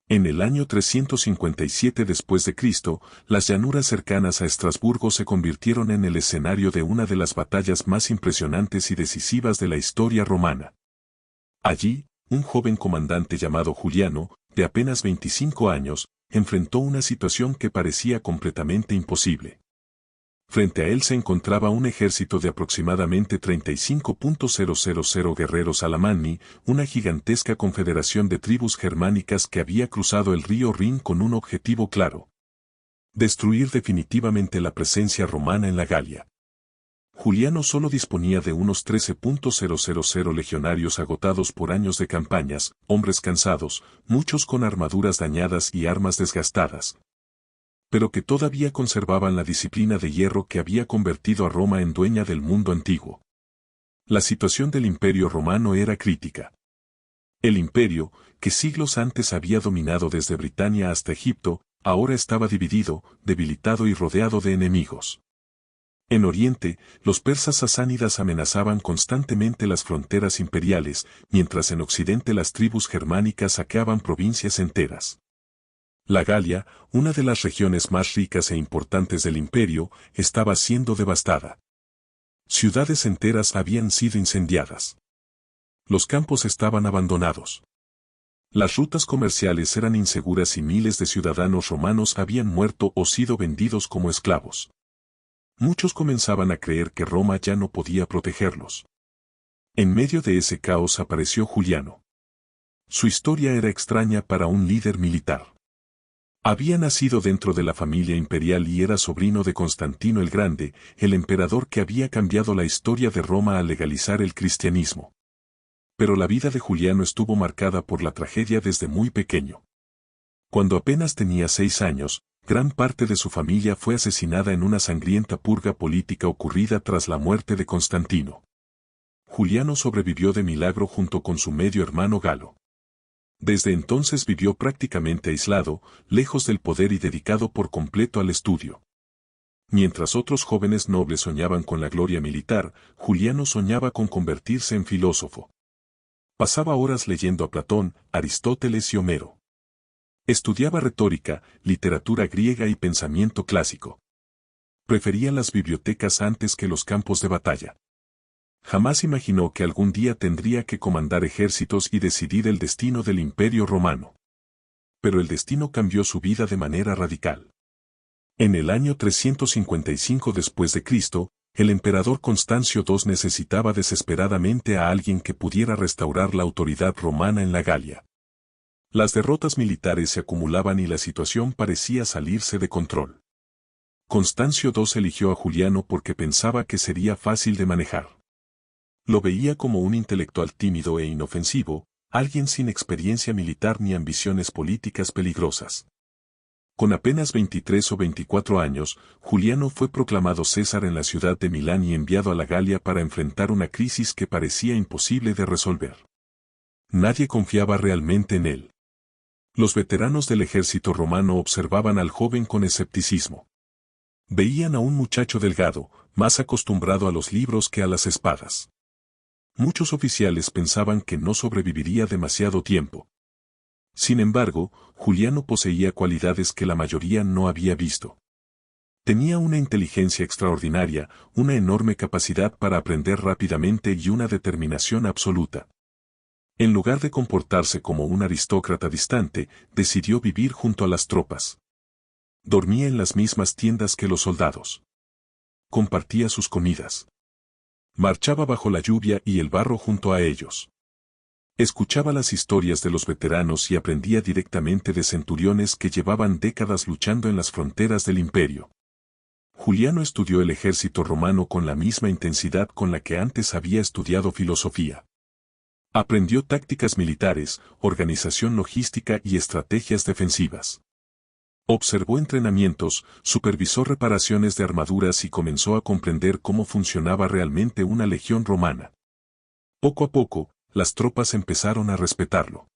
En el año 357 después de Cristo, las llanuras cercanas a Estrasburgo se convirtieron en el escenario de una de las batallas más impresionantes y decisivas de la historia romana. Allí, un joven comandante llamado Juliano, de apenas 25 años, enfrentó una situación que parecía completamente imposible. Frente a él se encontraba un ejército de aproximadamente 35.000 guerreros alamanni, una gigantesca confederación de tribus germánicas que había cruzado el río Rin con un objetivo claro: destruir definitivamente la presencia romana en la Galia. Juliano solo disponía de unos 13.000 legionarios agotados por años de campañas, hombres cansados, muchos con armaduras dañadas y armas desgastadas, pero que todavía conservaban la disciplina de hierro que había convertido a Roma en dueña del mundo antiguo. La situación del Imperio Romano era crítica. El imperio, que siglos antes había dominado desde Britania hasta Egipto, ahora estaba dividido, debilitado y rodeado de enemigos. En Oriente, los persas sasánidas amenazaban constantemente las fronteras imperiales, mientras en Occidente las tribus germánicas saqueaban provincias enteras. La Galia, una de las regiones más ricas e importantes del imperio, estaba siendo devastada. Ciudades enteras habían sido incendiadas. Los campos estaban abandonados. Las rutas comerciales eran inseguras y miles de ciudadanos romanos habían muerto o sido vendidos como esclavos. Muchos comenzaban a creer que Roma ya no podía protegerlos. En medio de ese caos apareció Juliano. Su historia era extraña para un líder militar. Había nacido dentro de la familia imperial y era sobrino de Constantino el Grande, el emperador que había cambiado la historia de Roma al legalizar el cristianismo. Pero la vida de Juliano estuvo marcada por la tragedia desde muy pequeño. Cuando apenas tenía 6 años, gran parte de su familia fue asesinada en una sangrienta purga política ocurrida tras la muerte de Constantino. Juliano sobrevivió de milagro junto con su medio hermano Galo. Desde entonces vivió prácticamente aislado, lejos del poder y dedicado por completo al estudio. Mientras otros jóvenes nobles soñaban con la gloria militar, Juliano soñaba con convertirse en filósofo. Pasaba horas leyendo a Platón, Aristóteles y Homero. Estudiaba retórica, literatura griega y pensamiento clásico. Prefería las bibliotecas antes que los campos de batalla. Jamás imaginó que algún día tendría que comandar ejércitos y decidir el destino del Imperio Romano. Pero el destino cambió su vida de manera radical. En el año 355 después de Cristo, el emperador Constancio II necesitaba desesperadamente a alguien que pudiera restaurar la autoridad romana en la Galia. Las derrotas militares se acumulaban y la situación parecía salirse de control. Constancio II eligió a Juliano porque pensaba que sería fácil de manejar. Lo veía como un intelectual tímido e inofensivo, alguien sin experiencia militar ni ambiciones políticas peligrosas. Con apenas 23 o 24 años, Juliano fue proclamado César en la ciudad de Milán y enviado a la Galia para enfrentar una crisis que parecía imposible de resolver. Nadie confiaba realmente en él. Los veteranos del ejército romano observaban al joven con escepticismo. Veían a un muchacho delgado, más acostumbrado a los libros que a las espadas. Muchos oficiales pensaban que no sobreviviría demasiado tiempo. Sin embargo, Juliano poseía cualidades que la mayoría no había visto. Tenía una inteligencia extraordinaria, una enorme capacidad para aprender rápidamente y una determinación absoluta. En lugar de comportarse como un aristócrata distante, decidió vivir junto a las tropas. Dormía en las mismas tiendas que los soldados. Compartía sus comidas. Marchaba bajo la lluvia y el barro junto a ellos. Escuchaba las historias de los veteranos y aprendía directamente de centuriones que llevaban décadas luchando en las fronteras del imperio. Juliano estudió el ejército romano con la misma intensidad con la que antes había estudiado filosofía. Aprendió tácticas militares, organización logística y estrategias defensivas. Observó entrenamientos, supervisó reparaciones de armaduras y comenzó a comprender cómo funcionaba realmente una legión romana. Poco a poco, las tropas empezaron a respetarlo.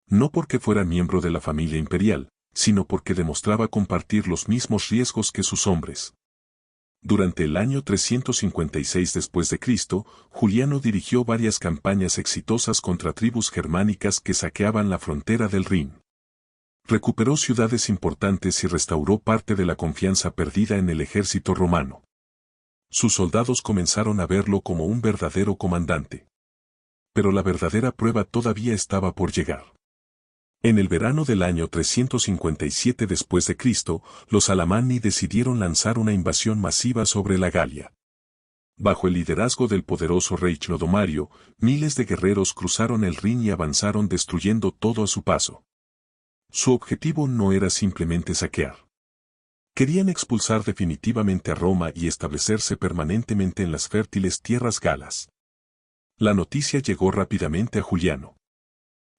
No porque fuera miembro de la familia imperial, sino porque demostraba compartir los mismos riesgos que sus hombres. Durante el año 356 después de Cristo, Juliano dirigió varias campañas exitosas contra tribus germánicas que saqueaban la frontera del Rin. Recuperó ciudades importantes y restauró parte de la confianza perdida en el ejército romano. Sus soldados comenzaron a verlo como un verdadero comandante. Pero la verdadera prueba todavía estaba por llegar. En el verano del año 357 después de Cristo, los Alamanni decidieron lanzar una invasión masiva sobre la Galia. Bajo el liderazgo del poderoso rey Clodomario, miles de guerreros cruzaron el Rin y avanzaron destruyendo todo a su paso. Su objetivo no era simplemente saquear. Querían expulsar definitivamente a Roma y establecerse permanentemente en las fértiles tierras galas. La noticia llegó rápidamente a Juliano.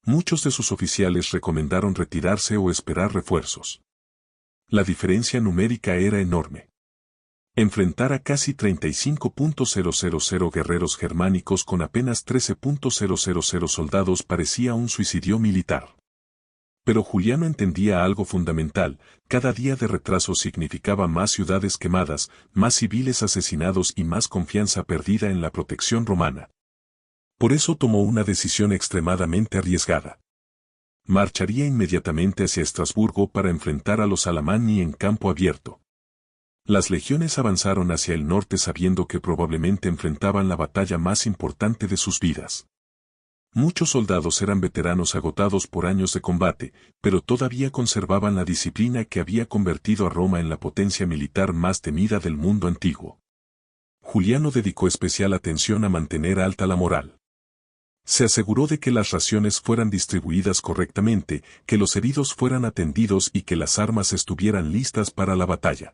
Muchos de sus oficiales recomendaron retirarse o esperar refuerzos. La diferencia numérica era enorme. Enfrentar a casi 35.000 guerreros germánicos con apenas 13.000 soldados parecía un suicidio militar. Pero Juliano entendía algo fundamental: cada día de retraso significaba más ciudades quemadas, más civiles asesinados y más confianza perdida en la protección romana. Por eso tomó una decisión extremadamente arriesgada. Marcharía inmediatamente hacia Estrasburgo para enfrentar a los Alamanni en campo abierto. Las legiones avanzaron hacia el norte sabiendo que probablemente enfrentaban la batalla más importante de sus vidas. Muchos soldados eran veteranos agotados por años de combate, pero todavía conservaban la disciplina que había convertido a Roma en la potencia militar más temida del mundo antiguo. Juliano dedicó especial atención a mantener alta la moral. Se aseguró de que las raciones fueran distribuidas correctamente, que los heridos fueran atendidos y que las armas estuvieran listas para la batalla.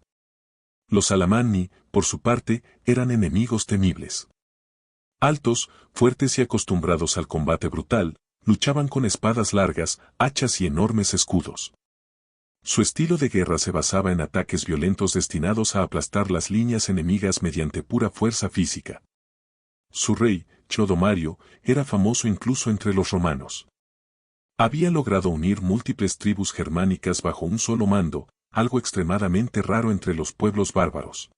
Los Alamanni, por su parte, eran enemigos temibles. Altos, fuertes y acostumbrados al combate brutal, luchaban con espadas largas, hachas y enormes escudos. Su estilo de guerra se basaba en ataques violentos destinados a aplastar las líneas enemigas mediante pura fuerza física. Su rey, Clodomario, era famoso incluso entre los romanos. Había logrado unir múltiples tribus germánicas bajo un solo mando, algo extremadamente raro entre los pueblos bárbaros.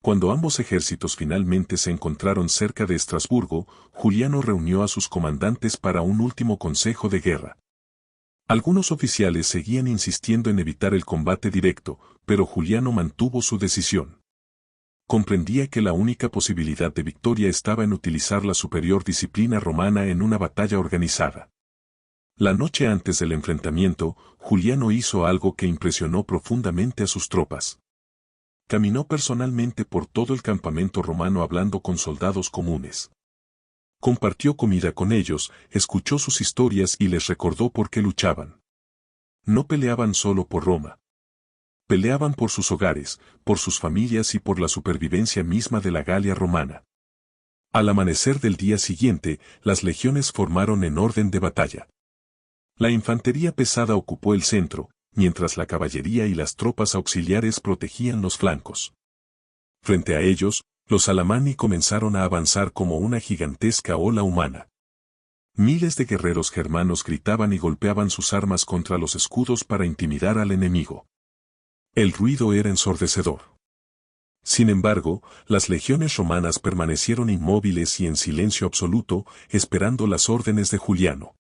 Cuando ambos ejércitos finalmente se encontraron cerca de Estrasburgo, Juliano reunió a sus comandantes para un último consejo de guerra. Algunos oficiales seguían insistiendo en evitar el combate directo, pero Juliano mantuvo su decisión. Comprendía que la única posibilidad de victoria estaba en utilizar la superior disciplina romana en una batalla organizada. La noche antes del enfrentamiento, Juliano hizo algo que impresionó profundamente a sus tropas. Caminó personalmente por todo el campamento romano hablando con soldados comunes. Compartió comida con ellos, escuchó sus historias y les recordó por qué luchaban. No peleaban solo por Roma. Peleaban por sus hogares, por sus familias y por la supervivencia misma de la Galia romana. Al amanecer del día siguiente, las legiones formaron en orden de batalla. La infantería pesada ocupó el centro, mientras la caballería y las tropas auxiliares protegían los flancos. Frente a ellos, los Alamanni comenzaron a avanzar como una gigantesca ola humana. Miles de guerreros germanos gritaban y golpeaban sus armas contra los escudos para intimidar al enemigo. El ruido era ensordecedor. Sin embargo, las legiones romanas permanecieron inmóviles y en silencio absoluto, esperando las órdenes de Juliano.